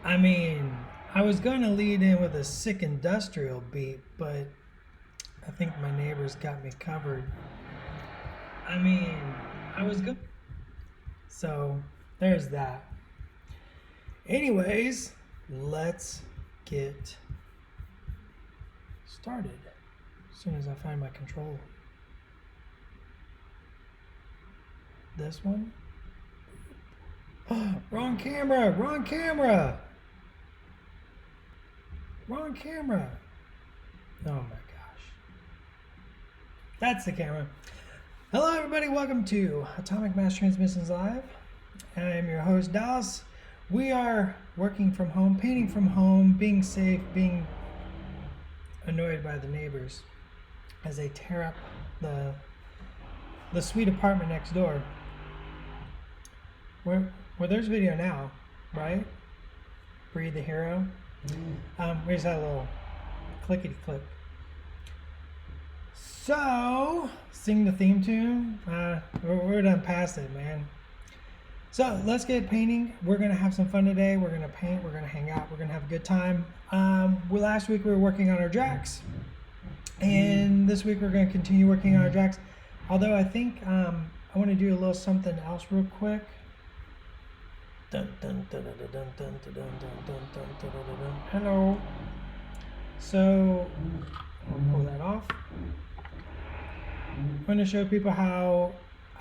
I mean, I was going to lead in with a sick industrial beat, but I think my neighbors got me covered. I mean, I was good. So, there's that. Anyways, let's get started as soon as I find my control. This one? Wrong camera! Wrong camera! Wrong camera! Oh my gosh. That's the camera. Hello everybody, welcome to Atomic Mass Transmissions Live. I am your host Dallas. We are working from home, painting from home, being safe, being annoyed by the neighbors as they tear up the sweet apartment next door. Where there's video now, right? Breathe the Hero. We just had a little clickety click. So, sing the theme tune. We're done past it, man. So let's get painting. We're gonna have some fun today. We're gonna paint. We're gonna hang out. We're gonna have a good time. Last week we were working on our Drax, and this week we're gonna continue working on our Drax. Although I think I want to do a little something else real quick. Hello. So I'll pull that off. I'm going to show people how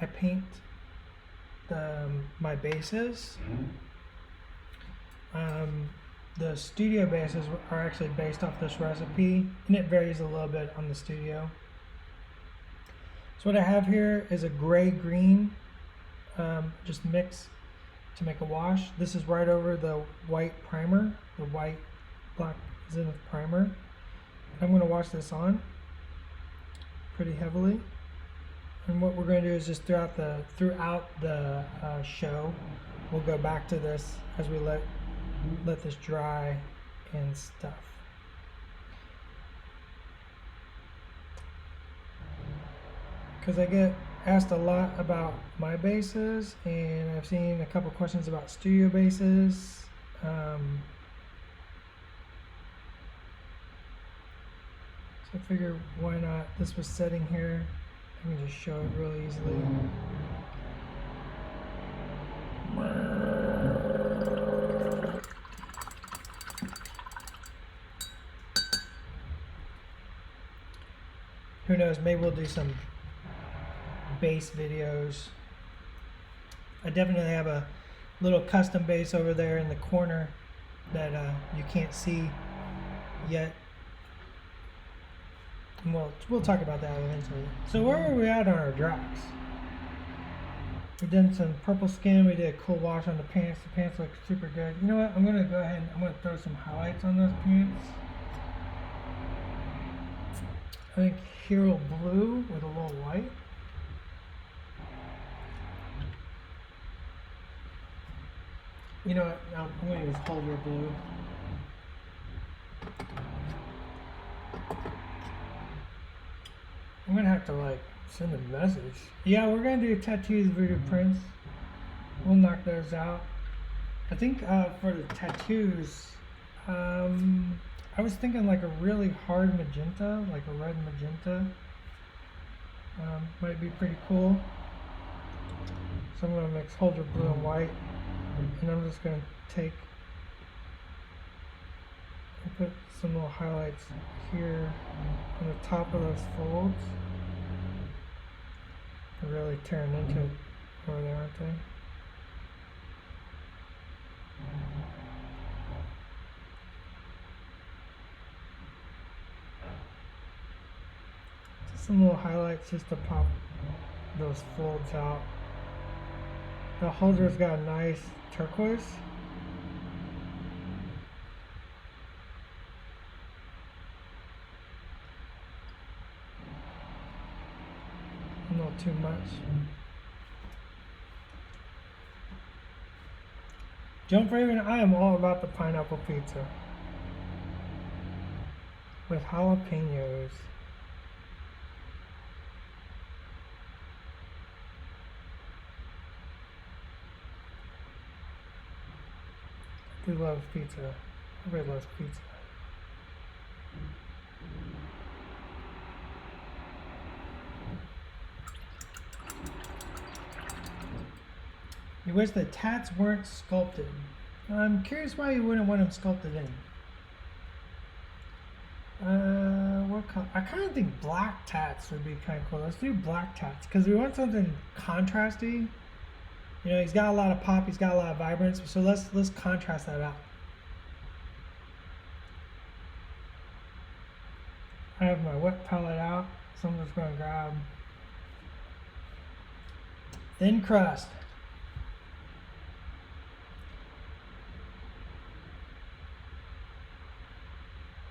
I paint my bases. The studio bases are actually based off this recipe, and it varies a little bit on the studio. So what I have here is a gray-green, just mix to make a wash. This is right over the white primer, the white black zenith primer. I'm going to wash this on pretty heavily, and what we're going to do is just throughout the show, we'll go back to this as we let this dry and stuff. Because I get asked a lot about my bases, and I've seen a couple questions about studio bases. So I figure why not? This was setting here. I can just show it real easily. Who knows? Maybe we'll do some base videos. I definitely have a little custom base over there in the corner that you can't see yet. And we'll talk about that eventually. So where are we at on our Drax? We did some purple skin. We did a cool wash on the pants. The pants look super good. You know what? I'm gonna go ahead and I'm gonna throw some highlights on those pants. I think Hero Blue with a little white. You know what? No, I'm going to use Holder Blue. I'm going to have to send a message. Yeah, we're going to do tattoos, voodoo prints. We'll knock those out. I think for the tattoos, I was thinking like a really hard magenta, like a red magenta. Might be pretty cool. So I'm going to mix Holder Blue and white. And I'm just going to take and put some little highlights here on the top of those folds. They're really tearing into it over there, aren't they? Just some little highlights just to pop those folds out. The holder's got a nice turquoise. Not too much. Jump Raven, I am all about the pineapple pizza with jalapenos. We love pizza. Everybody loves pizza. You wish the tats weren't sculpted. I'm curious why you wouldn't want them sculpted in. What color? I kind of think black tats would be kind of cool. Let's do black tats because we want something contrasty. You know, he's got a lot of pop. He's got a lot of vibrance. So let's contrast that out. I have my wet palette out, so I'm just going to grab thin crust.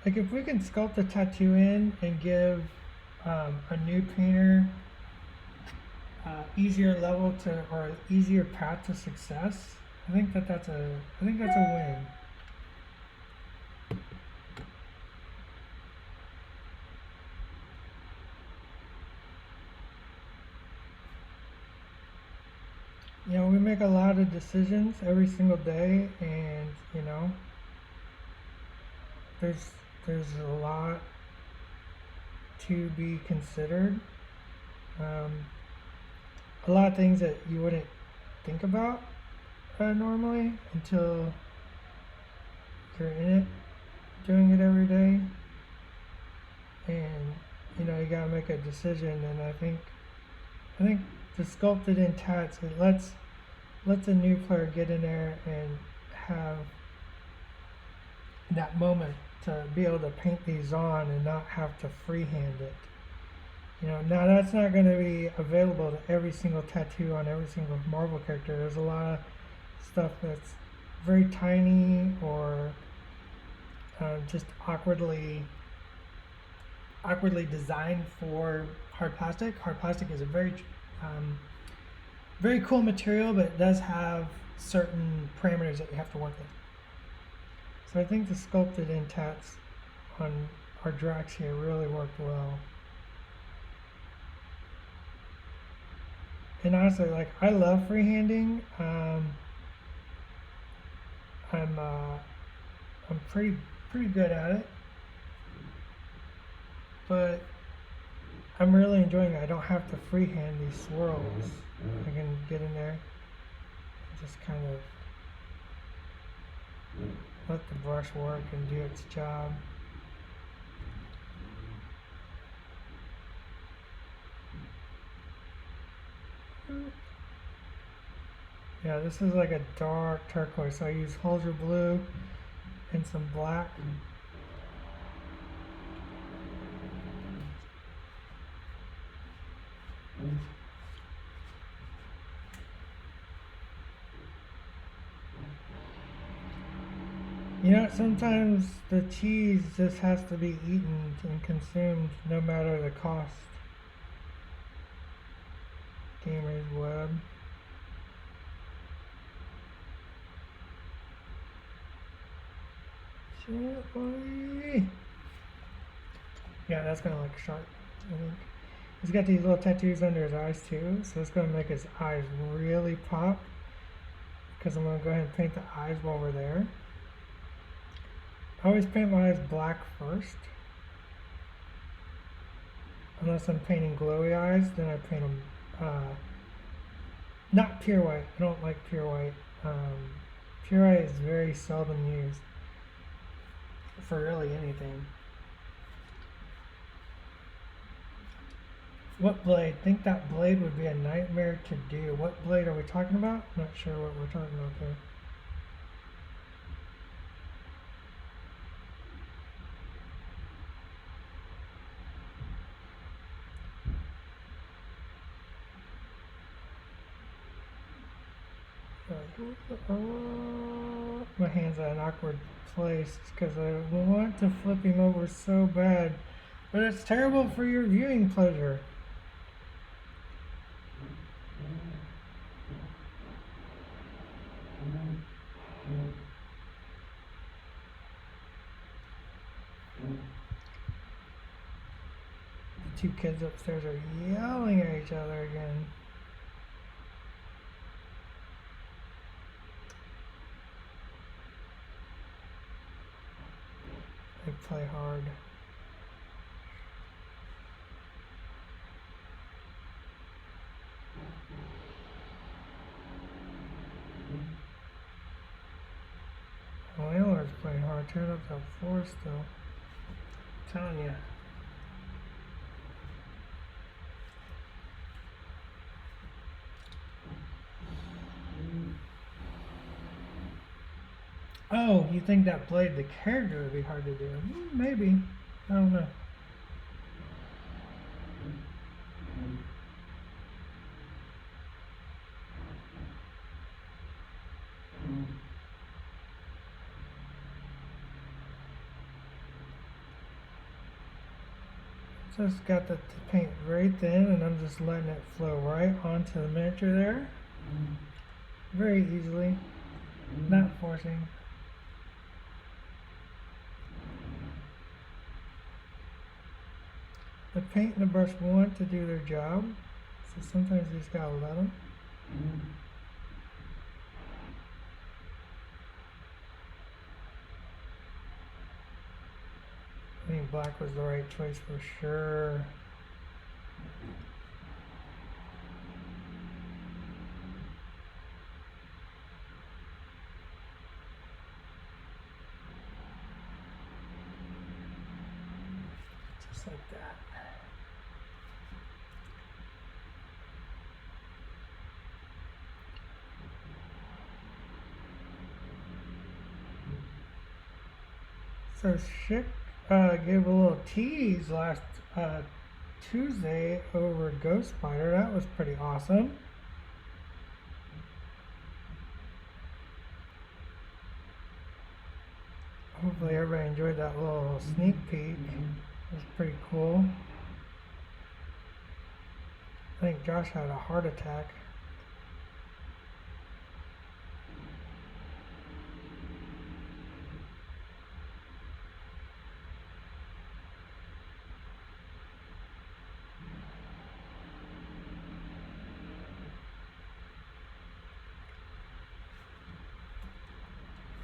Like if we can sculpt the tattoo in and give a new painter easier level to or easier path to success, I think that's a win. You know, we make a lot of decisions every single day, and you know, there's a lot to be considered. A lot of things that you wouldn't think about normally until you're in it, doing it every day, and you know, you gotta make a decision. And I think the sculpted in tats, it lets a new player get in there and have that moment to be able to paint these on and not have to freehand it. You know, now that's not going to be available to every single tattoo on every single Marvel character. There's a lot of stuff that's very tiny or just awkwardly designed for hard plastic. Hard plastic is a very cool material, but it does have certain parameters that you have to work with. So I think the sculpted in tats on our Drax here really worked well. And honestly, like, I love freehanding. I'm pretty good at it, but I'm really enjoying it. I don't have to freehand these swirls. I can get in there and just kind of let the brush work and do its job. Yeah, this is like a dark turquoise, so I use Hulger blue and some black. You know, sometimes the cheese just has to be eaten and consumed no matter the cost. Gamer's Web. Gently. Yeah, that's gonna look sharp, I think. He's got these little tattoos under his eyes too, so it's gonna make his eyes really pop. Because I'm gonna go ahead and paint the eyes while we're there. I always paint my eyes black first. Unless I'm painting glowy eyes, then I paint them not pure white. I don't like pure white. Pure white is very seldom used for really anything. What blade? I think that blade would be a nightmare to do. What blade are we talking about? Not sure what we're talking about there. My hand's at an awkward place because I want to flip him over so bad, but it's terrible for your viewing pleasure. The two kids upstairs are yelling at each other again. They play hard. Whalers playing hard. Turn up that 4 still. I'm telling you. Oh, you think that played the character would be hard to do? Maybe. I don't know. Just got the paint very thin, and I'm just letting it flow right onto the miniature there. Very easily. Not forcing. The paint and the brush want to do their job, so sometimes you just gotta let them. I think black was the right choice for sure. Just like that. So Schick gave a little tease last Tuesday over Ghost Spider. That was pretty awesome. Hopefully everybody enjoyed that little sneak peek. It was pretty cool. I think Josh had a heart attack.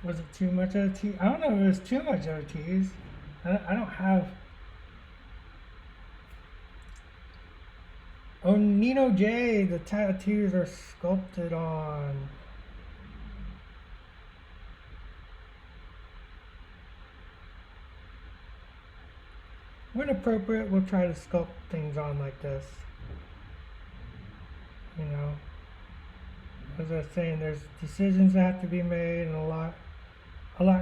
Was it too much of a tease? I don't know if it was too much of a tease. I don't have... Oh, Nino J, the tattoos are sculpted on. When appropriate, we'll try to sculpt things on like this. You know, as I was saying, there's decisions that have to be made, and a lot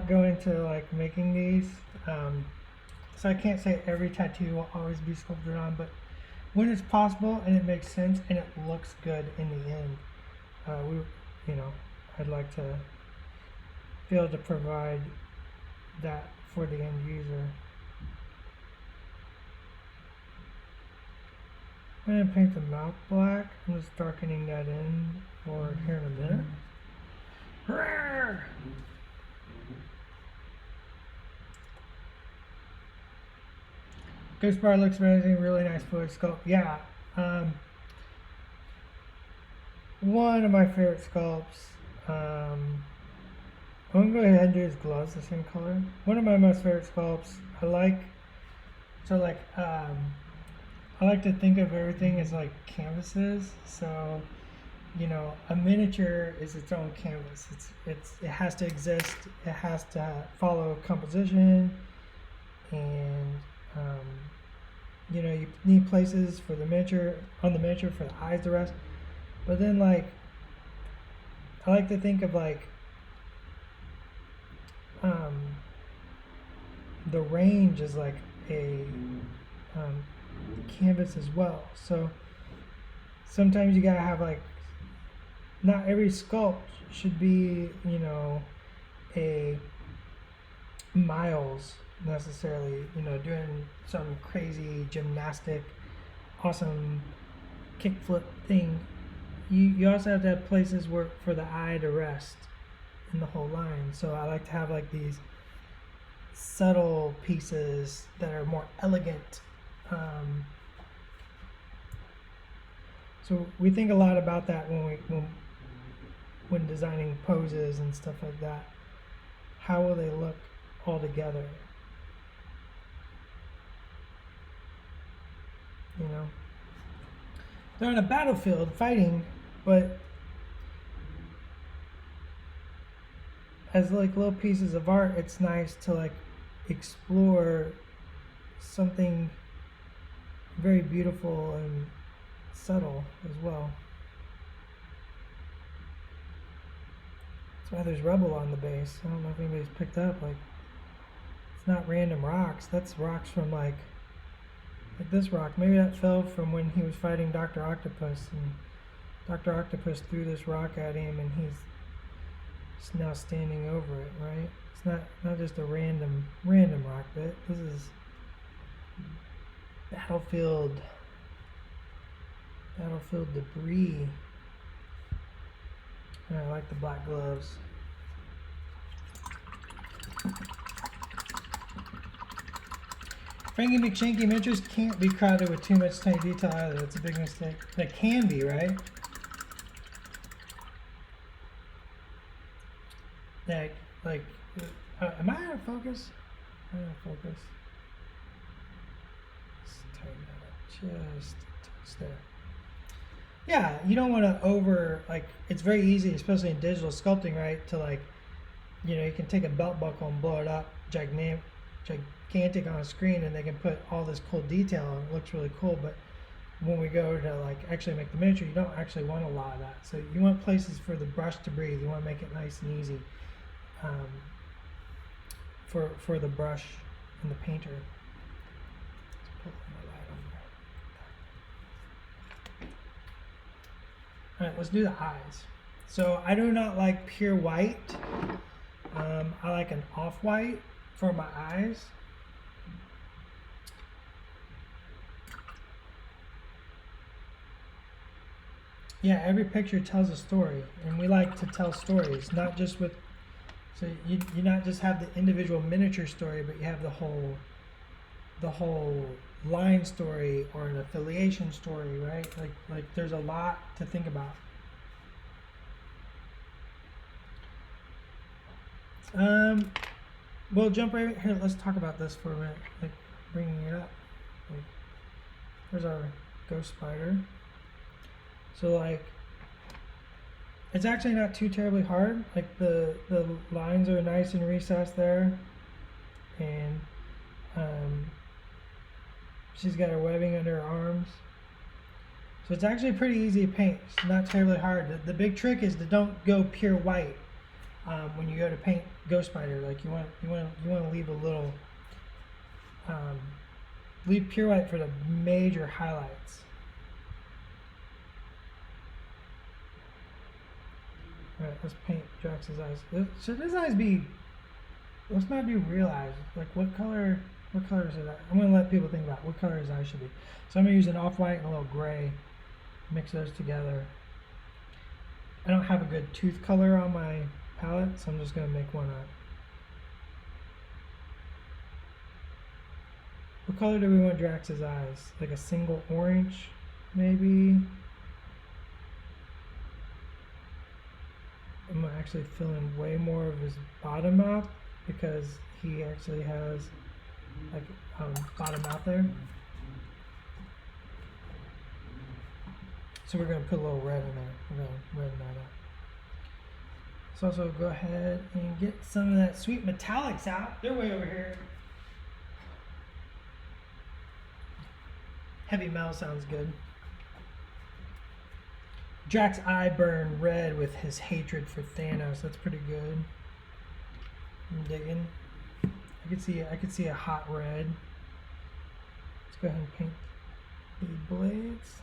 go into like making these. So I can't say every tattoo will always be sculpted on, but when it's possible and it makes sense and it looks good in the end, I'd like to be able to provide that for the end user. I'm going to paint the mouth black. I'm just darkening that in for here in a minute. Rawr! Ghost Bar looks amazing, really nice fluid sculpt. Yeah, one of my favorite sculpts. I'm going to go ahead and do his gloves the same color. One of my most favorite sculpts. I like to think of everything as like canvases. So, you know, a miniature is its own canvas. It has to exist. It has to follow composition, and you know, you need places for the miniature for the eyes, the rest. But then, like, I like to think of like the range is like a canvas as well. So sometimes you gotta have like, not every sculpt should be, you know, a Miles necessarily, you know, doing some crazy gymnastic awesome kickflip thing. You also have to have places where for the eye to rest in the whole line. So I like to have like these subtle pieces that are more elegant. So we think a lot about that when designing poses and stuff like that. How will they look all together? they're on a battlefield fighting, but as like little pieces of art, it's nice to like explore something very beautiful and subtle as well. That's why there's rubble on the base. I don't know if anybody's picked up, like, it's not random rocks. That's rocks from like this rock. Maybe that fell from when he was fighting Dr. Octopus, and Dr. Octopus threw this rock at him, and he's now standing over it, right? It's not just a random rock bit. This is battlefield debris. And I like the black gloves. Frankie McShanky miniatures can't be crowded with too much tiny detail either. That's a big mistake. That can be, right? Like, am I out of focus? I'm out of focus. Let's tighten that up just a touch there. Yeah, you don't want to it's very easy, especially in digital sculpting, right? To like, you can take a belt buckle and blow it up gigantic on a screen, and they can put all this cool detail and it looks really cool. But when we go to like actually make the miniature, you don't actually want a lot of that. So you want places for the brush to breathe. You want to make it nice and easy for the brush and the painter. Let's put more light on there. All right, let's do the eyes. So I do not like pure white. I like an off-white for my eyes. Yeah, every picture tells a story, and we like to tell stories, not just with, so you not just have the individual miniature story, but you have the whole line story or an affiliation story, right? Like there's a lot to think about. We'll jump right here. Let's talk about this for a minute, like bringing it up. Like, there's our ghost spider. So like, it's actually not too terribly hard. Like the lines are nice and recessed there, and she's got her webbing under her arms. So it's actually pretty easy to paint. It's not terribly hard. The big trick is to don't go pure white when you go to paint ghost spider. Like you want to leave a little leave pure white for the major highlights. Alright, let's paint Drax's eyes. Should his eyes be, let's not do real eyes. Like what color is it? I'm going to let people think about what color his eyes should be. So I'm going to use an off-white and a little gray. Mix those together. I don't have a good tooth color on my palette, so I'm just going to make one up. What color do we want Drax's eyes? Like a single orange, maybe? I'm actually filling way more of his bottom mouth because he actually has like bottom mouth there. So we're going to put a little red in there. We're going to redden that up. Let's also go ahead and get some of that sweet metallics out. They're way over here. Heavy metal sounds good. Drax eye burn red with his hatred for Thanos. That's pretty good. I'm digging. I could see a hot red. Let's go ahead and paint these blades.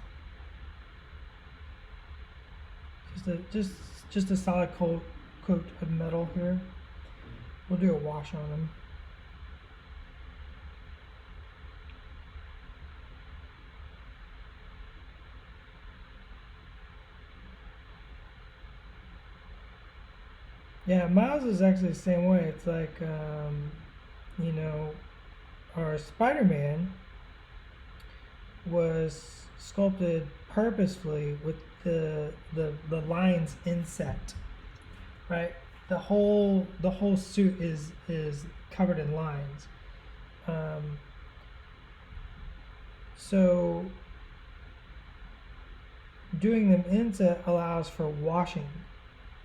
Just a solid coat of metal here. We'll do a wash on them. Yeah, Miles is actually the same way. It's like, our Spider-Man was sculpted purposefully with the lines inset, right? The whole suit is covered in lines. So doing them inset allows for washing,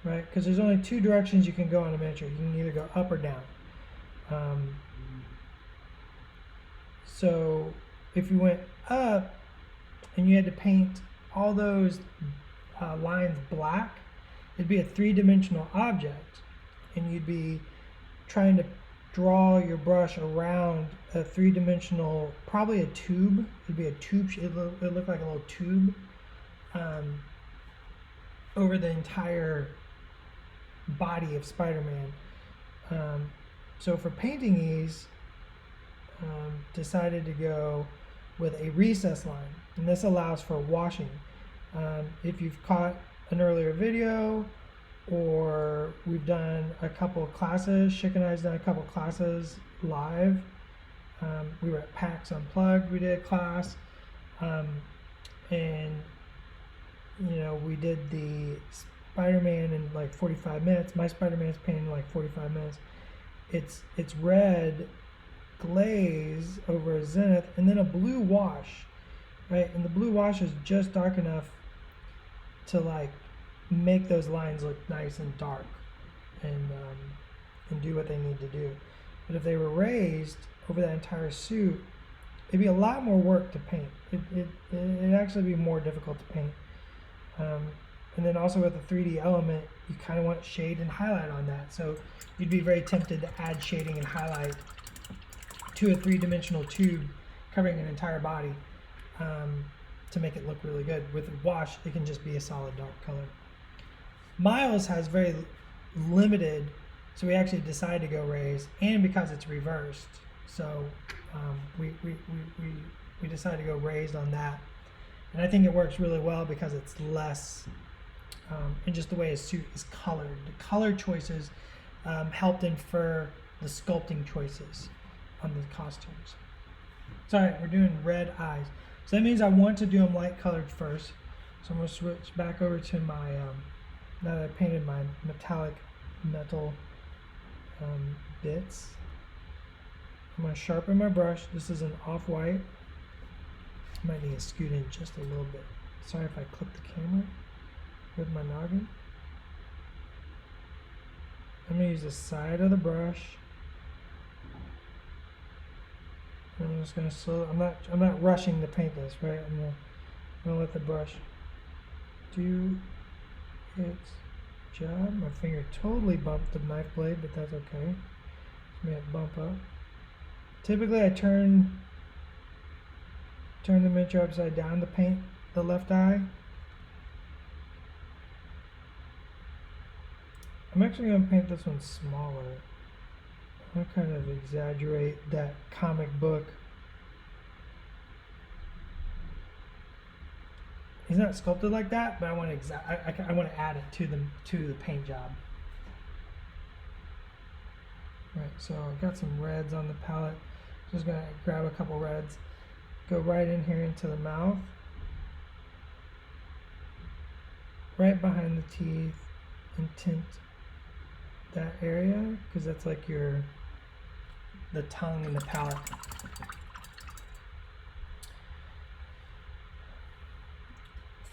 right? Because there's only two directions you can go on a miniature. You can either go up or down. So if you went up and you had to paint all those lines black, it'd be a three-dimensional object, and you'd be trying to draw your brush around a three-dimensional, probably a tube. It'd be a tube. It looked like a little tube over the entire body of Spider-Man. So for painting these, decided to go with a recess line, and this allows for washing. If you've caught an earlier video, or we've done a couple of classes, Chick and I's done a couple of classes live. We were at PAX Unplugged, we did a class, and you know, we did the Spider-Man in like 45 minutes. My Spider-Man's painted in like 45 minutes. It's red glaze over a zenith and then a blue wash, right? And the blue wash is just dark enough to like make those lines look nice and dark and do what they need to do. But if they were raised over that entire suit, it'd be a lot more work to paint. It'd actually be more difficult to paint. And then also with the 3D element, you kind of want shade and highlight on that. So you'd be very tempted to add shading and highlight to a three-dimensional tube covering an entire body to make it look really good. With a wash, it can just be a solid dark color. Miles has very limited, so we actually decided to go raise, and because it's reversed, so we decided to go raised on that. And I think it works really well because it's less, and just the way his suit is colored. The color choices helped infer the sculpting choices on the costumes. Sorry, we're doing red eyes. So that means I want to do them light colored first. So I'm going to switch back over to my, now that I painted my metallic metal bits. I'm going to sharpen my brush. This is an off-white. Might need to scoot in just a little bit. Sorry if I clip the camera with my noggin. I'm going to use the side of the brush. I'm just going to slow. I'm not rushing to paint this, right? I'm gonna let the brush do its job. My finger totally bumped the knife blade, but that's okay. Just made it bump up. Typically, I turn the miniature upside down to paint the left eye. I'm actually going to paint this one smaller. I'm going to kind of exaggerate that comic book. He's not sculpted like that, but I want to add it to the paint job. Right, so I've got some reds on the palette. Just going to grab a couple reds. Go right in here into the mouth, right behind the teeth, and tint that area because that's like the tongue and the palate.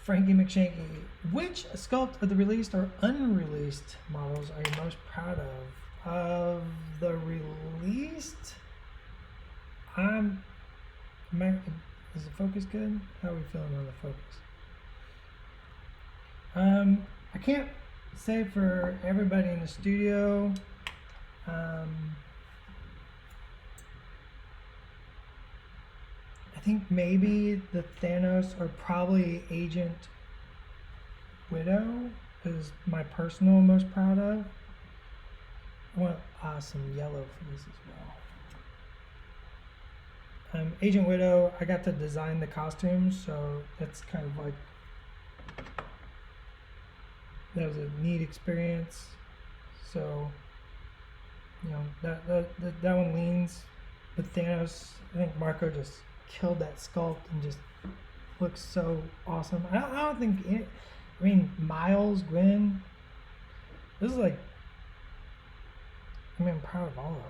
Frankie McShanky, which sculpt of the released or unreleased models are you most proud of? Of the released, is the focus good? How are we feeling on the focus? I can't say for everybody in the studio. I think maybe the Thanos or probably Agent Widow is my personal most proud of. I want some yellow for this as well. Agent Widow, I got to design the costumes, so that's kind of like, that was a neat experience. So, you know, that one leans with Thanos. I think Marco just killed that sculpt and just looks so awesome. I don't think it, I mean, Miles, Gwen, this is like, I mean, I'm proud of all of them.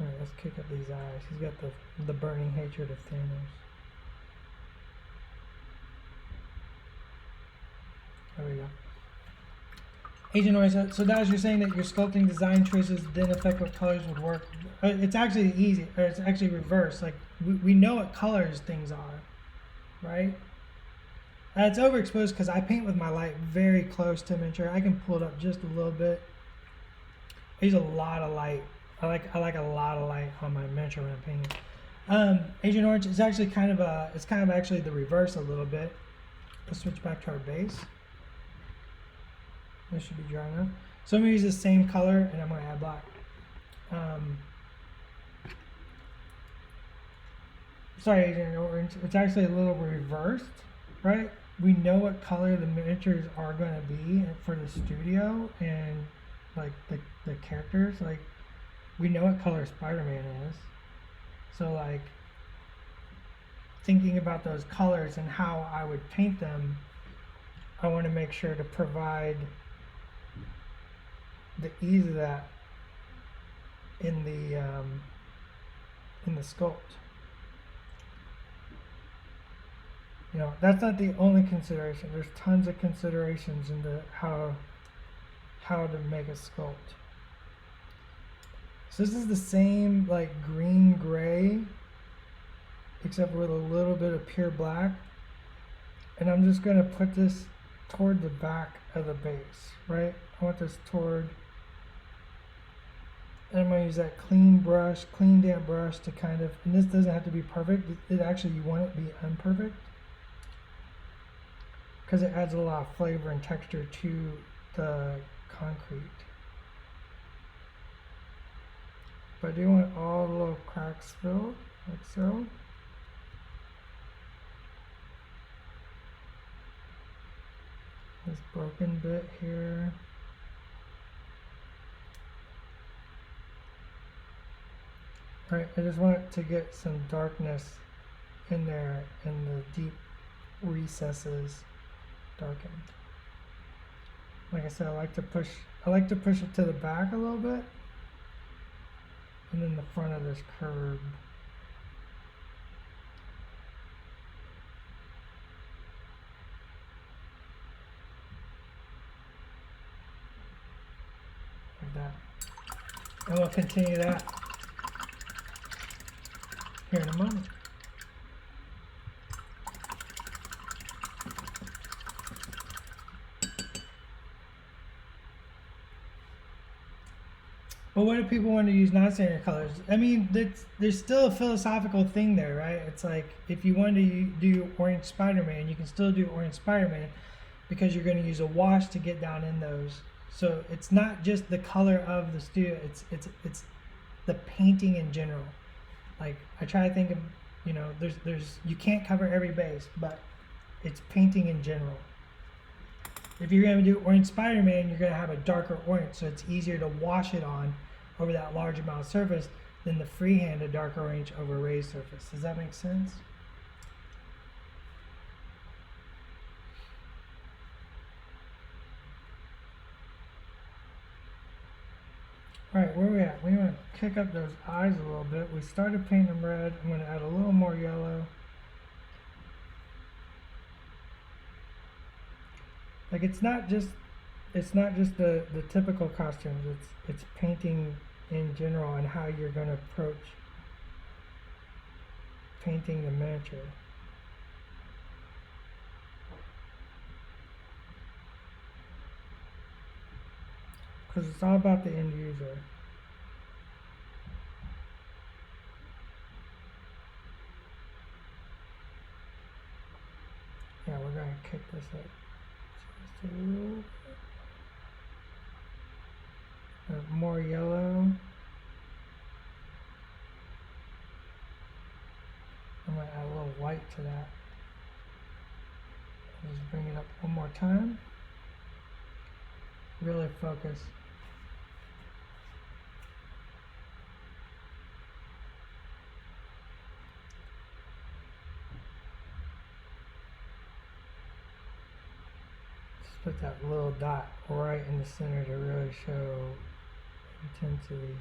Alright, let's kick up these eyes. He's got the burning hatred of Thanos. Agent Orange, so Daz, you're saying that your sculpting design choices didn't affect what colors would work. It's actually easy, or it's actually reversed. Like, we know what colors things are, right? It's overexposed because I paint with my light very close to miniature. I can pull it up just a little bit. I use a lot of light. I like a lot of light on my miniature when I'm painting. Agent Orange is actually kind of actually the reverse a little bit. Let's switch back to our base. This should be dry enough. So I'm gonna use the same color and I'm gonna add black. Sorry, Agent Orange. It's actually a little reversed, right? We know what color the miniatures are gonna be for the studio and like the characters. Like, we know what color Spider-Man is. So like, thinking about those colors and how I would paint them, I want to make sure to provide the ease of that in the sculpt. You know, that's not the only consideration. There's tons of considerations into how to make a sculpt. So this is the same like green gray, except with a little bit of pure black. And I'm just gonna put this toward the back of the base, right? I want this toward, and I'm gonna use that clean damp brush to kind of, and this doesn't have to be perfect. It actually, you want it to be imperfect because it adds a lot of flavor and texture to the concrete. But I do want all the little cracks filled, like so. This broken bit here. All right, I just want to get some darkness in there in the deep recesses darkened. Like I said, I like to push it to the back a little bit. And then the front of this curve. Like that. And we'll continue that here in a moment. But what if people want to use non-standard colors? I mean, there's still a philosophical thing there, right? It's like, if you want to do orange Spider-Man, you can still do orange Spider-Man because you're going to use a wash to get down in those. So it's not just the color of the studio, it's the painting in general. Like, I try to think of, you know, there's you can't cover every base, but it's painting in general. If you're going to do orange Spider-Man, you're going to have a darker orange, so it's easier to wash it on over that large amount of surface than the freehand a dark orange over a raised surface. Does that make sense? All right, where are we at? We want to kick up those eyes a little bit. We started painting them red. I'm going to add a little more yellow. Like, it's not just the typical costumes. It's painting in general and how you're going to approach painting the miniature. Because it's all about the end user. Yeah, we're going to kick this up just a little bit. More yellow. I'm going to add a little white to that. Just bring it up one more time. Really focus. Just put that little dot right in the center to really show intensity.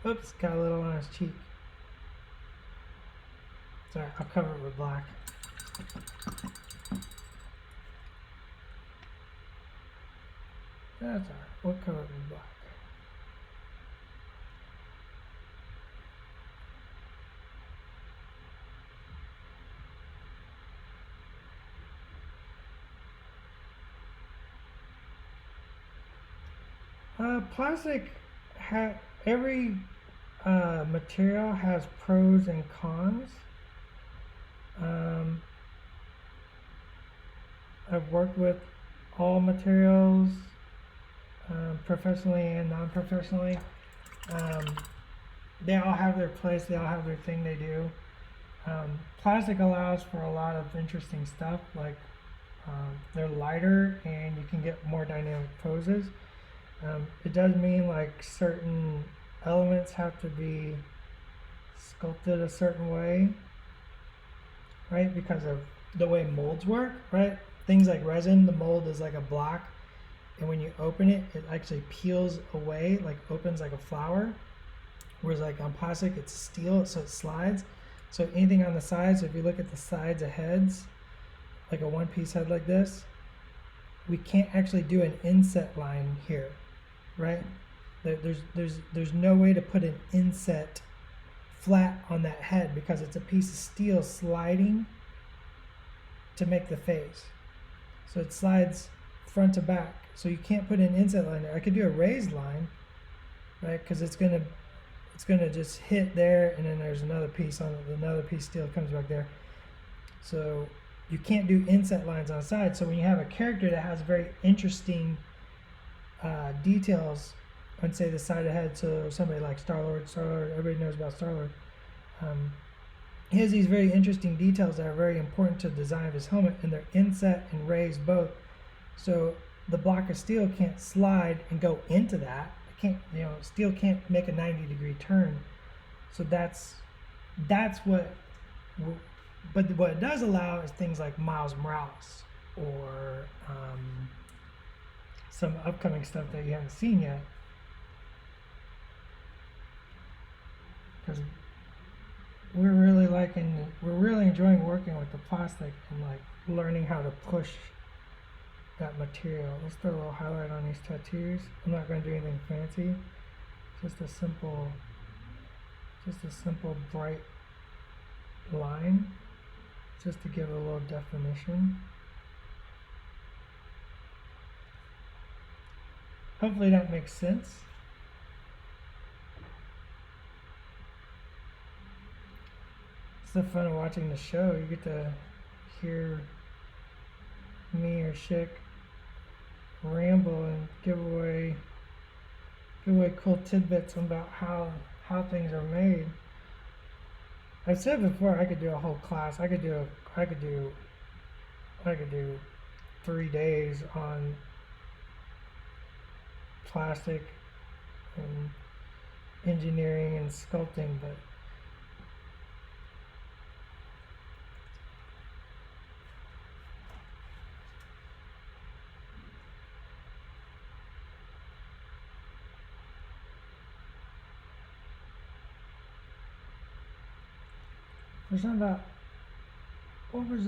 Oops, got a little on his cheek. Sorry, I'll cover it with black. That's alright, we'll cover it with black. Plastic, every material has pros and cons. I've worked with all materials, professionally and non-professionally. They all have their place, they all have their thing they do. Plastic allows for a lot of interesting stuff, like they're lighter and you can get more dynamic poses. It does mean like certain elements have to be sculpted a certain way, right? Because of the way molds work, right? Things like resin, the mold is like a block, and when you open it, it actually peels away, like opens like a flower. Whereas like on plastic, it's steel, so it slides. So anything on the sides, so if you look at the sides of heads, like a one-piece head like this, we can't actually do an inset line here, right? There's no way to put an inset flat on that head because it's a piece of steel sliding to make the face. So it slides front to back. So you can't put an inset line there. I could do a raised line, right? Because it's gonna just hit there, and then there's another piece on it. Another piece of steel comes back there. So you can't do inset lines on the side. So when you have a character that has very interesting details on, say, the side of the head, so somebody like Star-Lord, everybody knows about Star-Lord. He has these very interesting details that are very important to the design of his helmet, and they're inset and raised both. So the block of steel can't slide and go into that. It can't, steel can't make a 90-degree turn. So that's what. But what it does allow is things like Miles Morales or some upcoming stuff that you haven't seen yet. Because we're really enjoying working with the plastic and like learning how to push that material. Let's throw a little highlight on these tattoos. I'm not going to do anything fancy. Just a simple bright line, just to give it a little definition. Hopefully that makes sense. It's the fun of watching the show. You get to hear me or Schick ramble and give away cool tidbits about how things are made. I've said before I could do a whole class. I could do 3 days on plastic and engineering and sculpting, but there's something about, what was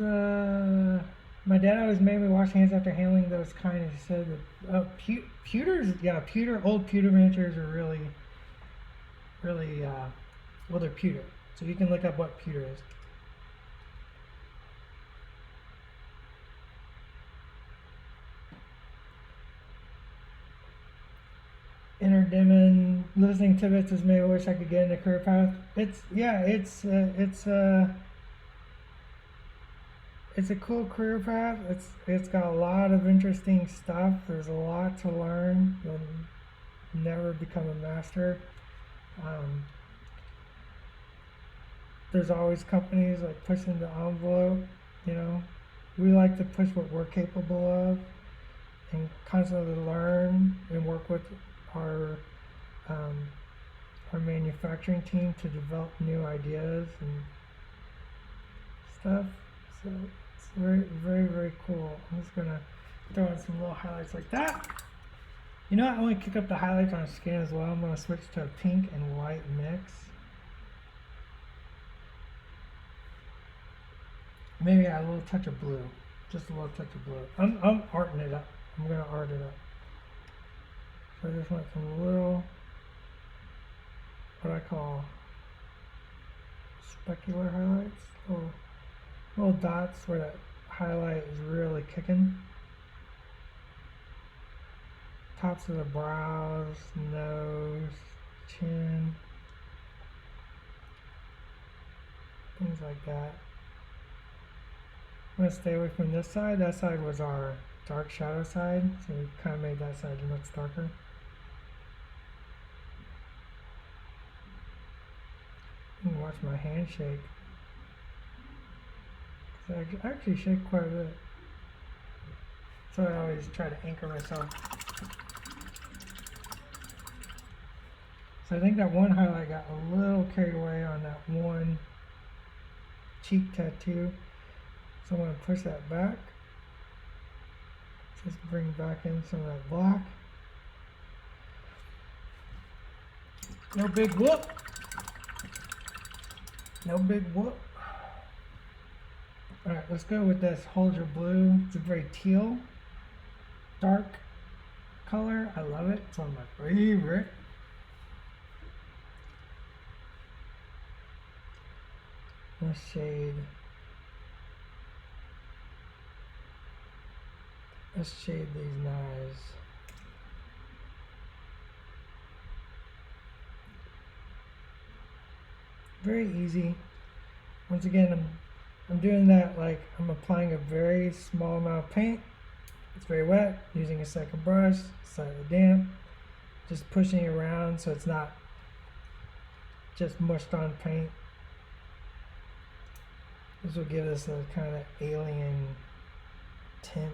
my dad always made me wash hands after handling those kind, and he said that pewters, old pewter miniatures are really well, they're pewter, so you can look up what pewter is. Interdimon, listening tidbits has made me wish I could get into career path. It's a cool career path. It's got a lot of interesting stuff. There's a lot to learn. You'll never become a master. There's always companies like pushing the envelope. We like to push what we're capable of and constantly learn and work with our manufacturing team to develop new ideas and stuff. So it's very, very, very cool. I'm just gonna throw in some little highlights like that. I want to kick up the highlights on a skin as well. I'm gonna switch to a pink and white mix. Maybe add a little touch of blue. Just a little touch of blue. I'm arting it up. I'm gonna art it up. So I just want some little, what I call specular highlights. Little dots where that highlight is really kicking. Tops of the brows, nose, chin. Things like that. I'm going to stay away from this side. That side was our dark shadow side, so we kind of made that side much darker. You can watch my hand shake. I actually shake quite a bit. So I always try to anchor myself. So I think that one highlight got a little carried away on that one cheek tattoo. So I'm going to push that back. Just bring back in some of that black. No big whoop. No big whoop. Alright, let's go with this Hold Your Blue. It's a very teal, dark color. I love it. It's one of my favorite. Let's shade. Let's shade these knives. Very easy. Once again, I'm doing that like I'm applying a very small amount of paint. It's very wet, using a second brush, slightly damp, just pushing it around so it's not just mushed on paint. This will give us a kind of alien tint.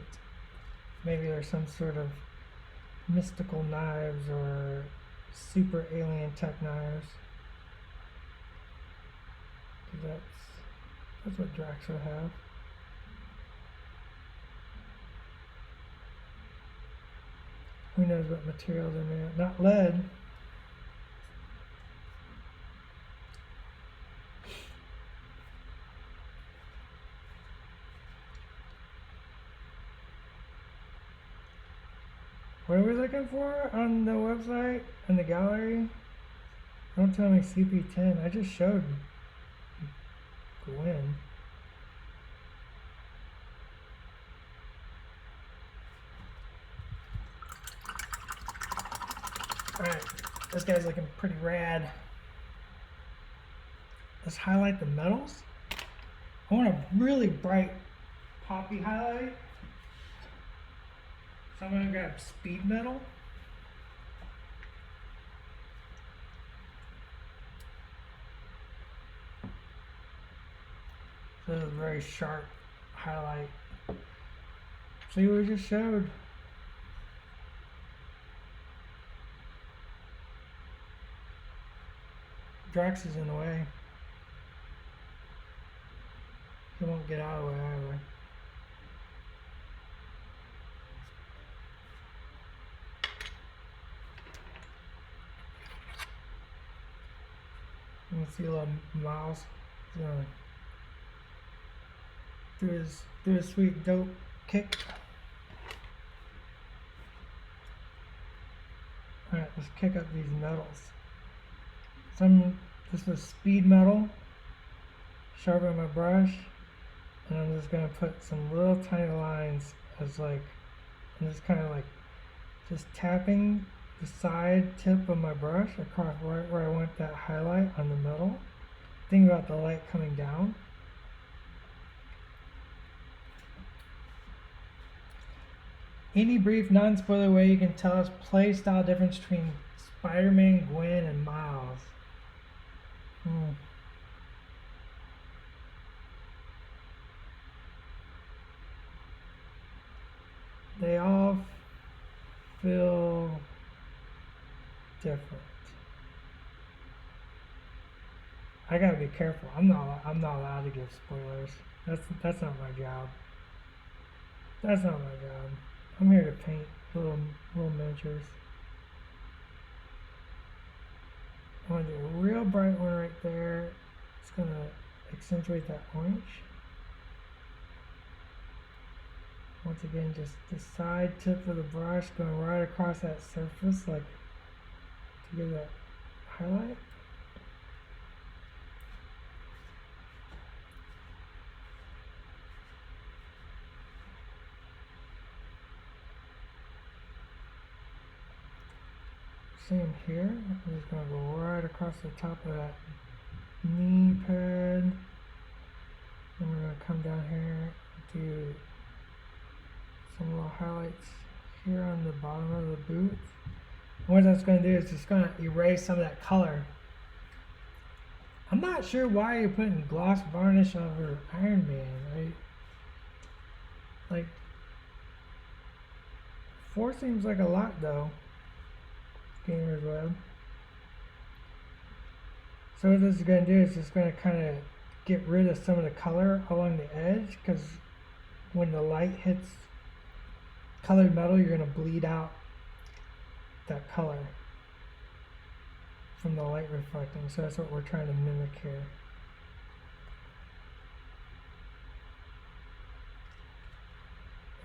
Maybe there's some sort of mystical knives or super alien tech knives. That's what Drax would have. Who knows what materials are made of? Not lead. What are we looking for on the website and the gallery? Don't tell me CP10. I just showed Gwen. Alright, this guy's looking pretty rad. Let's highlight the metals. I want a really bright poppy highlight. So I'm going to grab speed metal. This is a very sharp highlight. See what we just showed. Drax is in the way. He won't get out of the way either. You can see a little mouse do his sweet dope kick. Alright, let's kick up these metals. This was speed metal. Sharpen my brush, and I'm just gonna put some little tiny lines as like, I'm just kind of like just tapping the side tip of my brush across right where I want that highlight on the metal. Think about the light coming down. Any brief, non-spoiler way you can tell us play style difference between Spider-Man, Gwen, and Miles? They all feel different. I gotta be careful. I'm not allowed to give spoilers. That's not my job. That's not my job. I'm here to paint little miniatures. I want to do a real bright one right there. It's gonna accentuate that orange. Once again, just the side tip of the brush going right across that surface, like to give that highlight. Same here. I'm just going to go right across the top of that knee pad. And we're going to come down here and do some little highlights here on the bottom of the boot. And what that's going to do is just going to erase some of that color. I'm not sure why you're putting gloss varnish over Iron Man, right? Like, 4 seems like a lot though. Gamer's Web. So what this is going to do is just going to kind of get rid of some of the color along the edge, because when the light hits colored metal, you're going to bleed out that color from the light reflecting. So that's what we're trying to mimic here.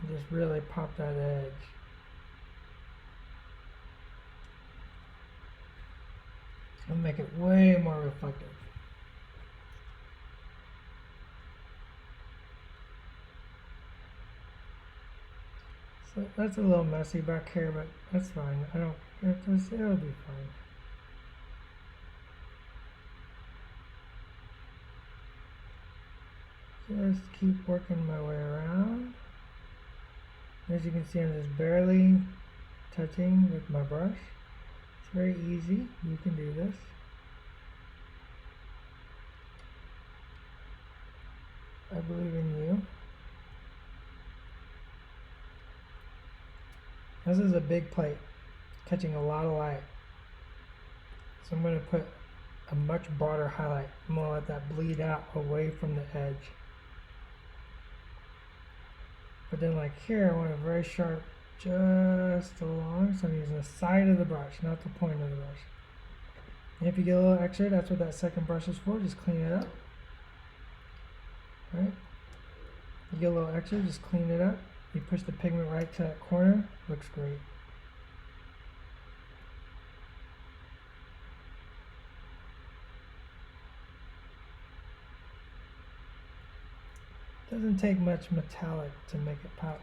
And just really pop that edge. It's going to make it way more reflective. So that's a little messy back here, but that's fine. I don't get this, it'll be fine. Just keep working my way around. As you can see, I'm just barely touching with my brush. It's very easy. You can do this. I believe in you. This is a big plate, catching a lot of light. So I'm going to put a much broader highlight. I'm going to let that bleed out away from the edge. But then like here, I want it very sharp just along. So I'm using the side of the brush, not the point of the brush. And if you get a little extra, that's what that second brush is for. Just clean it up. Right? You get a little extra, just clean it up. You push the pigment right to that corner. Looks great. Doesn't take much metallic to make it pop.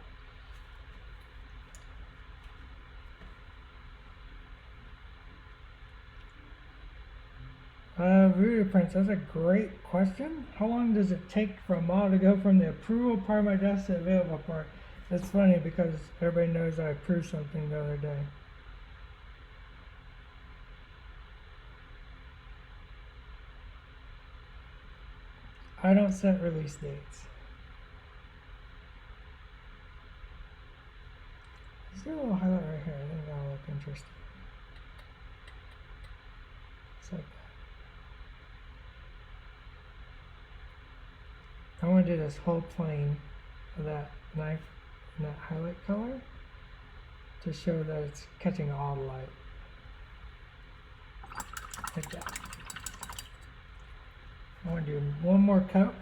Voodoo Prince, that's a great question. How long does it take for a model to go from the approval part of my desk to the available part? It's funny because everybody knows I approved something the other day. I don't set release dates. Let's do a little highlight right here. I think that'll look interesting. Just like that. I want to do this whole plane of that knife and that highlight color to show that it's catching all the light. Like that. I want to do one more coat.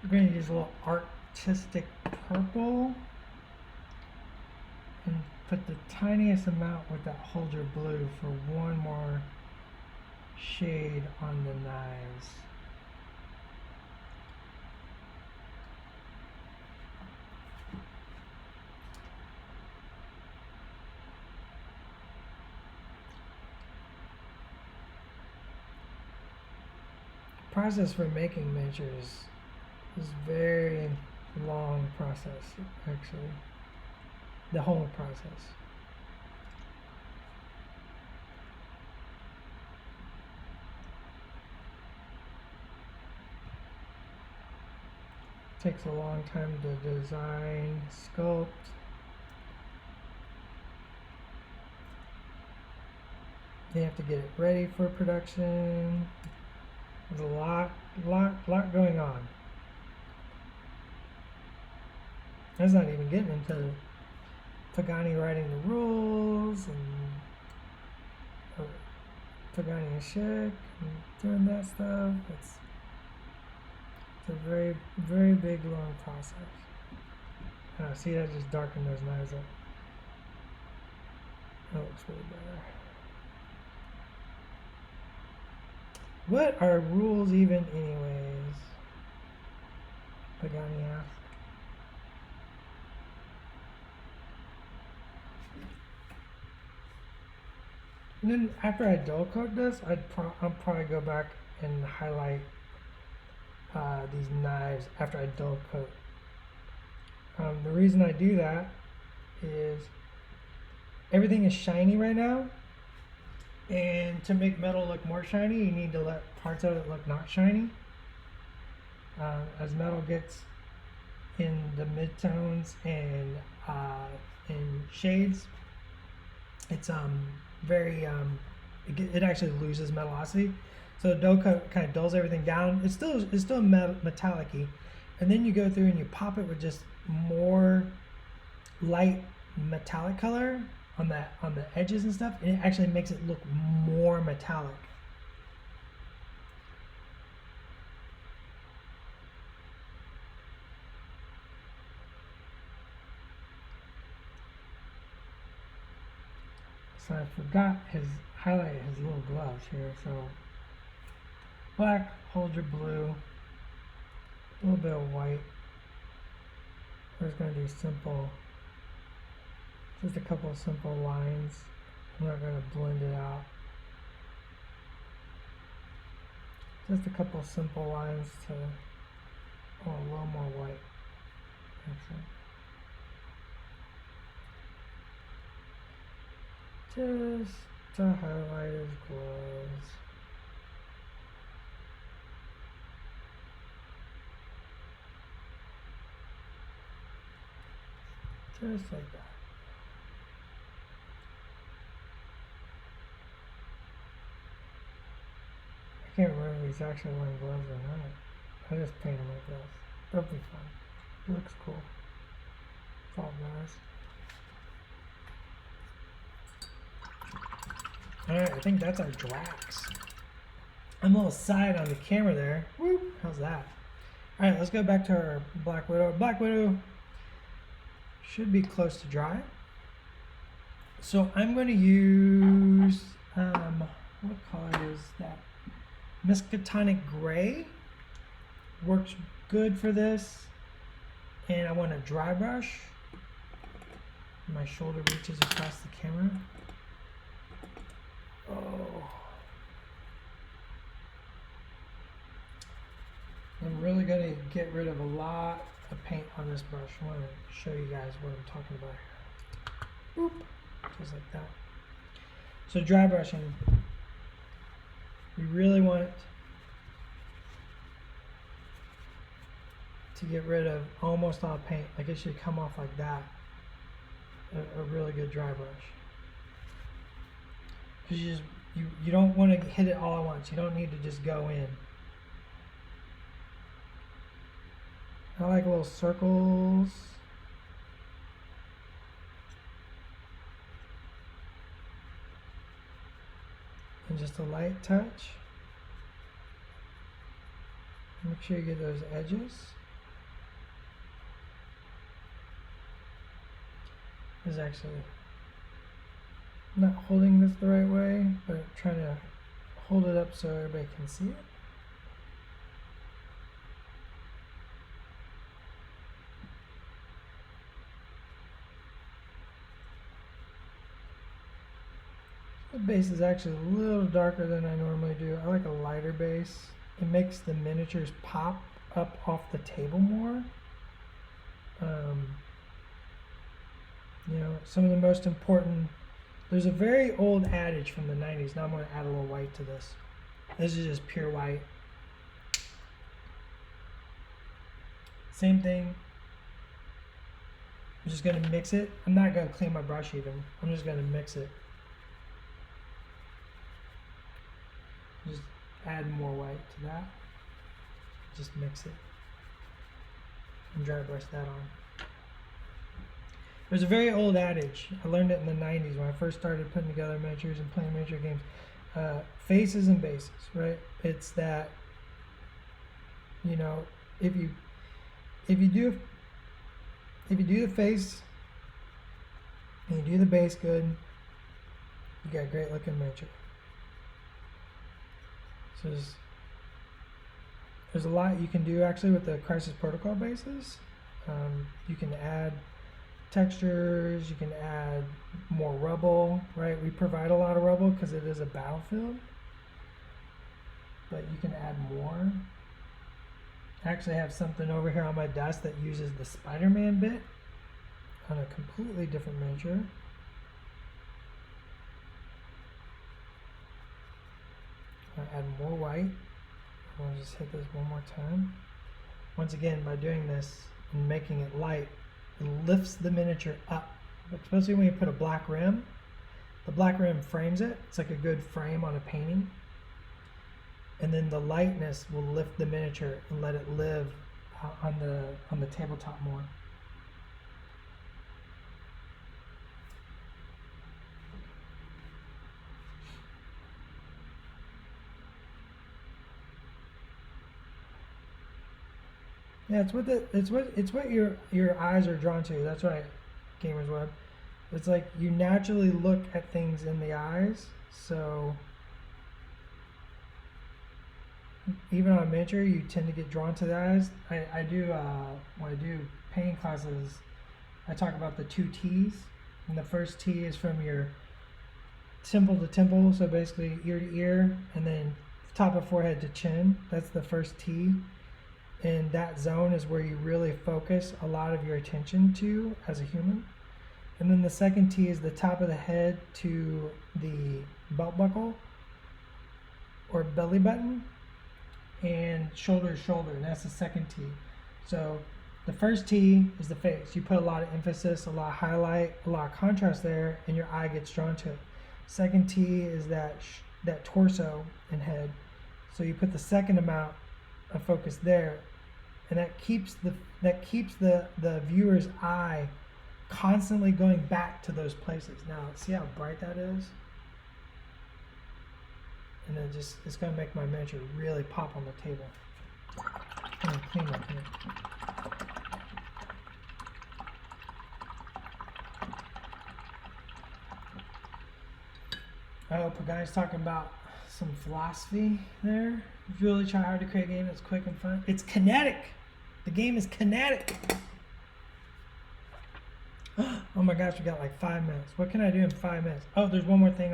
We're going to use a little artistic purple and put the tiniest amount with that Hold Your Blue for one more shade on the knives. The process for making miniatures is very long process, actually. The whole process. Takes a long time to design, sculpt. You have to get it ready for production. There's a lot going on. That's not even getting into Pagani writing the rules and Pagani Shik, doing that stuff. It's a very, very big, long process. See, I just darkened those knives up. That looks way better. What are rules even anyways? Pagani asks. And then after I dull coat this, I'll probably go back and highlight these knives after I dull coat. The reason I do that is everything is shiny right now, and to make metal look more shiny, you need to let parts of it look not shiny. As metal gets in the midtones and in shades, it's very it actually loses metallicity. So dull coat kind of dulls everything down. It's still metallic-y, and then you go through and you pop it with just more light metallic color on the edges and stuff, and it actually makes it look more metallic. So I forgot highlight his little gloves here. So black, hold your blue, a little bit of white. We're just going to do simple, just a couple of simple lines. I'm not going to blend it out. Just a couple of simple lines to, a little more white, actually. Just to highlight his gloves. Just like that. I can't remember if he's actually wearing gloves or not. I just paint him like this. That'll be fun. It looks cool. It's all nice. Alright, I think that's our Drax. I'm a little side on the camera there. Woo! How's that? Alright, let's go back to our Black Widow. Black Widow should be close to dry. So I'm going to use, what color is that? Miskatonic Gray. Works good for this. And I want a dry brush. My shoulder reaches across the camera. Oh. I'm really going to get rid of a lot of paint on this brush. I want to show you guys what I'm talking about here. Boop. Just like that. So dry brushing. We really want to get rid of almost all paint. Like it should come off like that. A really good dry brush. Because you don't want to hit it all at once. You don't need to just go in. I like little circles. And just a light touch. Make sure you get those edges. Is actually not holding this the right way, but trying to hold it up so everybody can see it. The base is actually a little darker than I normally do. I like a lighter base. It makes the miniatures pop up off the table more. You know, some of the most important, there's a very old adage from the 90s. Now I'm going to add a little white to this. This is just pure white. Same thing. I'm just going to mix it. I'm not going to clean my brush even. I'm just going to mix it. Just add more white to that. Just mix it. And dry brush that on. There's a very old adage. I learned it in the 90s when I first started putting together miniatures and playing miniature games. faces and bases, right? It's that, you know, if you do the face and you do the base good, you got a great looking miniature. So there's a lot you can do actually with the Crisis Protocol bases. You can add textures, you can add more rubble, right? We provide a lot of rubble because it is a battlefield, but you can add more. I actually have something over here on my desk that uses the Spider-Man bit on a completely different miniature. I'll add more white. I'll just hit this one more time. Once again, by doing this and making it light, it lifts the miniature up. Especially when you put a black rim. The black rim frames it. It's like a good frame on a painting. And then the lightness will lift the miniature and let it live on the tabletop more. Yeah, it's what your eyes are drawn to. That's right, Gamers Web. It's like you naturally look at things in the eyes. So even on miniature, you tend to get drawn to the eyes. I do when I do painting classes, I talk about the 2 T's, and the first T is from your temple to temple, so basically ear to ear, and then top of forehead to chin. That's the first T. And that zone is where you really focus a lot of your attention to as a human. And then the second T is the top of the head to the belt buckle or belly button, and shoulder to shoulder, and that's the second T. So the first T is the face. You put a lot of emphasis, a lot of highlight, a lot of contrast there, and your eye gets drawn to it. Second T is that torso and head. So you put the second amount of focus there, and that keeps the viewer's eye constantly going back to those places. Now, see how bright that is? And then it's going to make my miniature really pop on the table. I'm going to clean up here. I hope a guy's talking about some philosophy there. Really try hard to create a game that's quick and fun. It's kinetic. The game is kinetic. Oh my gosh, we got like 5 minutes. What can I do in 5 minutes? Oh, there's one more thing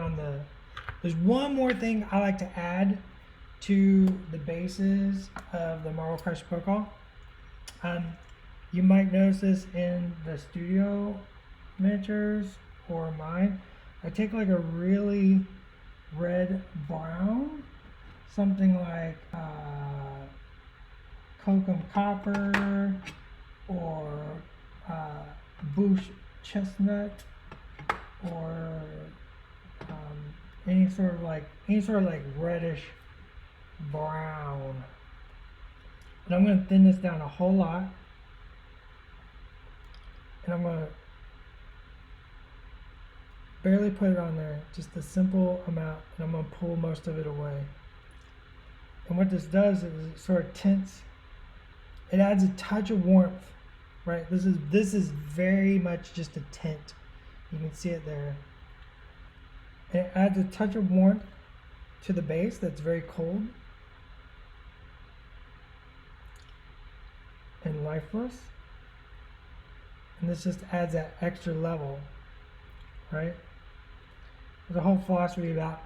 I like to add to the bases of the Marvel Crisis Protocol. You might notice this in the studio miniatures or mine. I take like a really red brown, something like Kokum Copper or Bush Chestnut, or any sort of like reddish brown. And I'm going to thin this down a whole lot, and I'm going to barely put it on there, just a simple amount, and I'm going to pull most of it away. And what this does is it sort of tints, it adds a touch of warmth, right? This is very much just a tint. You can see it there. And it adds a touch of warmth to the base that's very cold and lifeless. And this just adds that extra level, right? There's a whole philosophy about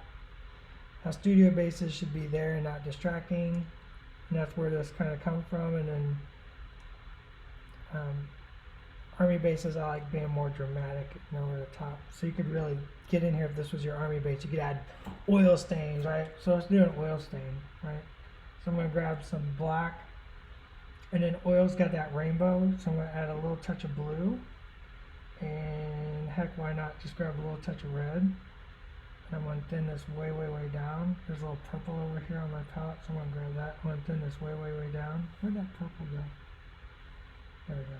how studio bases should be there and not distracting, and that's where this kind of comes from. And then army bases, I like being more dramatic and over the top. So you could really get in here if this was your army base. You could add oil stains, right? So let's do an oil stain, right? So I'm going to grab some black, and then oil's got that rainbow, so I'm going to add a little touch of blue, and heck, why not just grab a little touch of red. And I'm going to thin this way, way, way down. There's a little purple over here on my palette, so I'm going to grab that. I'm going to thin this way, way, way down. Where'd that purple go? There we go.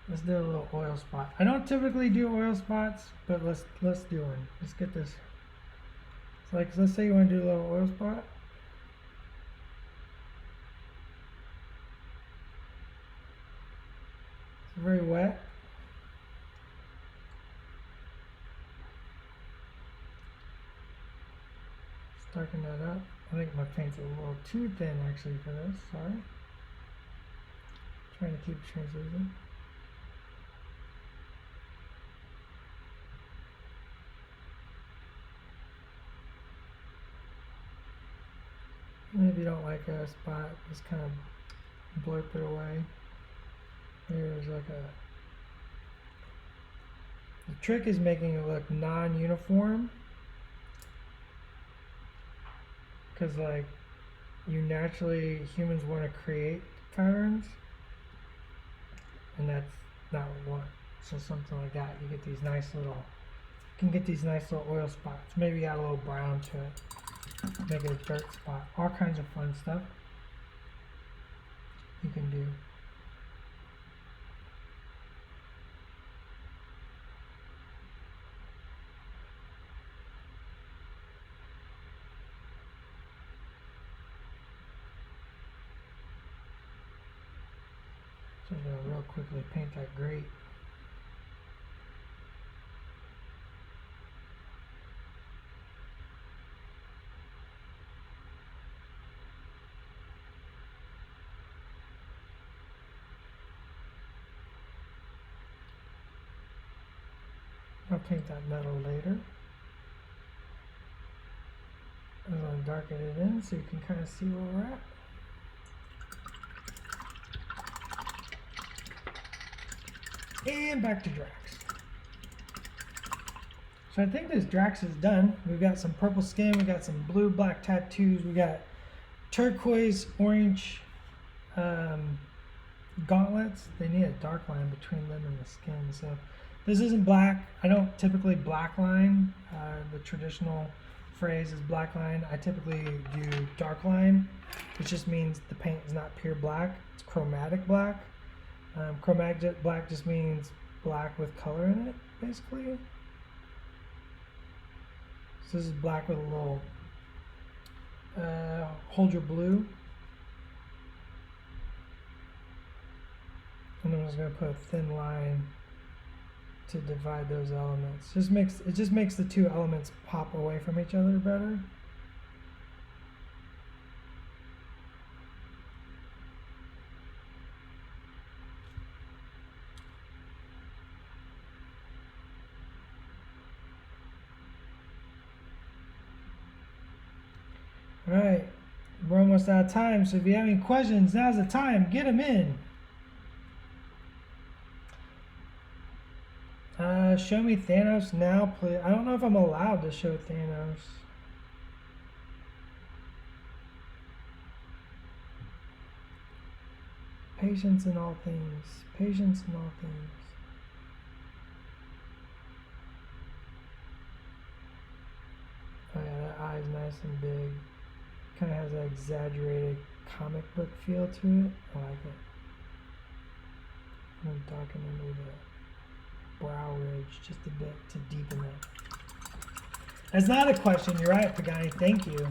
Let's do a little oil spot. I don't typically do oil spots, but let's do one. Let's get this. It's like, let's say you want to do a little oil spot. It's very wet. Let's darken that up. I think my paint's a little too thin actually for this. Sorry. Trying to keep it translucent. And if you don't like a spot, just kind of blurp it away. Here's like the trick is making it look non-uniform, because like humans want to create patterns, and that's not what we want. So something like that, you can get these nice little oil spots. Maybe add a little brown to it, make it a dirt spot. All kinds of fun stuff you can do. So I'm going to real quickly paint that grate. I'll paint that metal later. I'm going to darken it in so you can kind of see where we're at. And back to Drax. So I think this Drax is done. We've got some purple skin, we got some blue black tattoos, we got turquoise orange gauntlets. They need a dark line between them and the skin. So this isn't black. I don't typically black line. The traditional phrase is black line. I typically do dark line, which just means the paint is not pure black. It's chromatic black. Chromatic black just means black with color in it, basically. So this is black with a little hold your blue. And I'm just going to put a thin line to divide those elements. It just makes the two elements pop away from each other better. Alright, we're almost out of time, so if you have any questions, now's the time. Get them in. Show me Thanos now, please. I don't know if I'm allowed to show Thanos. Patience in all things. Patience in all things. Oh yeah, that eye's nice and big. Kind of has an exaggerated comic book feel to it. I like it. I'm darken under the brow ridge just a bit to deepen it. That's not a question. You're right, Pagani. Thank you.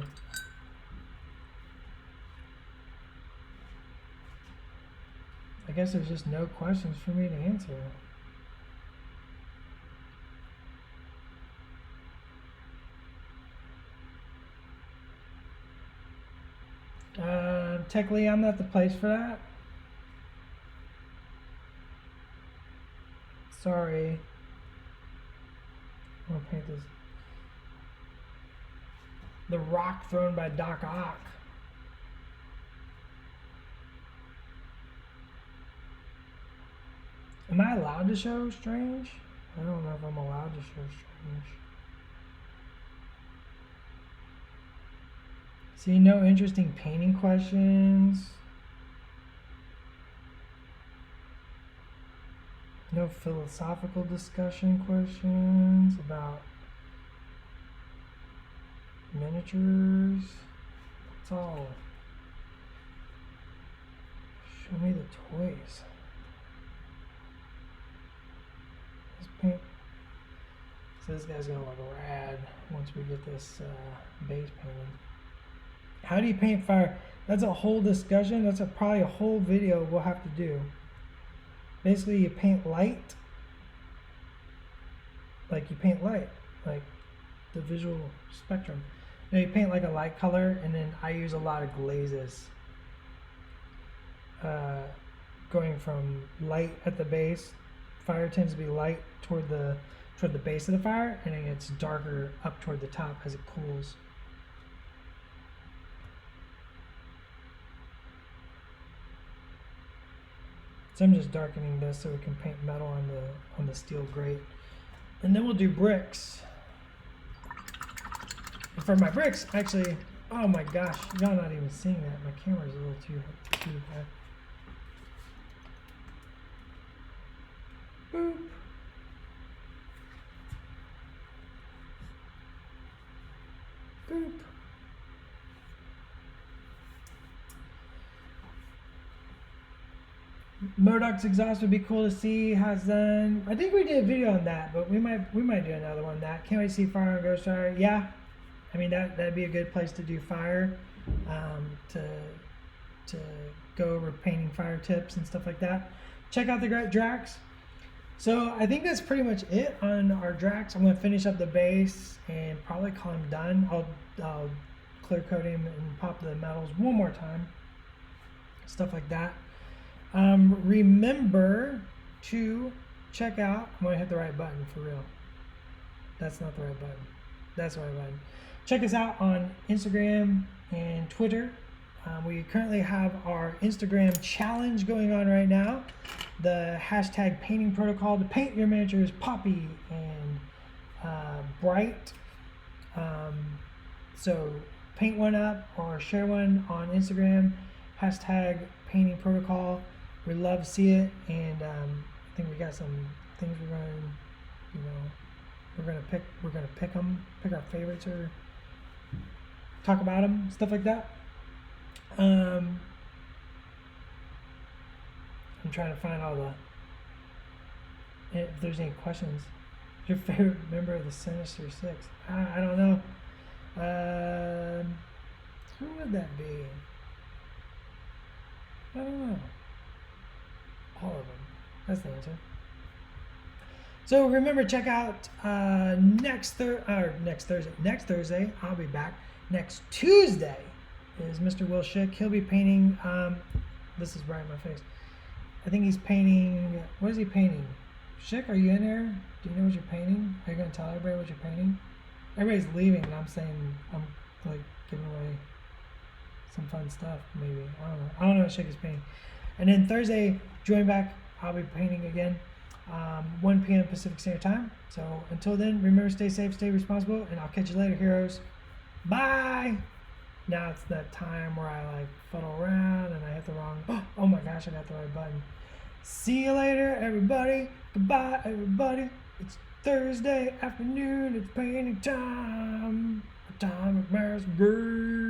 I guess there's just no questions for me to answer. Technically, I'm not the place for that. Sorry. I'm gonna paint this. The rock thrown by Doc Ock. Am I allowed to show Strange? I don't know if I'm allowed to show Strange. See, no interesting painting questions. No philosophical discussion questions about miniatures. It's all. Show me the toys. paint. So this guy's gonna look rad once we get this base painted. How do you paint fire? That's a whole discussion. That's probably a whole video we'll have to do. Basically, you paint light. Like you paint light, like the visual spectrum. Now you paint like a light color, and then I use a lot of glazes. Going from light at the base, fire tends to be light toward the base of the fire, and then it's darker up toward the top as it cools. So I'm just darkening this so we can paint metal on the steel grate. And then we'll do bricks. And for my bricks, actually, oh my gosh, y'all not even seeing that. My camera's a little too high. Boop. Boop. Modoc's exhaust would be cool to see. Has done. I think we did a video on that, but we might do another one on that. Can't wait to see fire on Ghost Rider. Yeah, I mean that'd be a good place to do fire, to go over painting fire tips and stuff like that. Check out the Drax. So I think that's pretty much it on our Drax. I'm gonna finish up the base and probably call him done. I'll clear coat him and pop the metals one more time. Stuff like that. Remember to check out, I'm gonna hit the right button for real. That's not the right button. That's the right button. Check us out on Instagram and Twitter. We currently have our Instagram challenge going on right now. The hashtag painting protocol to paint your miniatures poppy and bright. So paint one up or share one on Instagram. Hashtag painting protocol. We love to see it, and I think we got some things we're gonna pick our favorites or talk about them, stuff like that. I'm trying to find all if there's any questions. Your favorite member of the Sinister Six? I don't know. Who would that be? I don't know. All of them. That's the answer. So remember, check out next Thursday. I'll be back. Next Tuesday is Mr. Will Schick. He'll be painting. This is right in my face. I think he's painting. What is he painting? Schick, are you in there? Do you know what you're painting? Are you going to tell everybody what you're painting? Everybody's leaving, and I'm saying I'm like giving away some fun stuff. Maybe I don't know what Schick is painting. And then Thursday, join back. I'll be painting again, 1 p.m. Pacific Standard Time. So until then, remember, stay safe, stay responsible, and I'll catch you later, heroes. Bye. Now it's that time where I like fuddle around and I hit the wrong. Oh my gosh, I got the right button. See you later, everybody. Goodbye, everybody. It's Thursday afternoon. It's painting time. Atomic Mass Girl.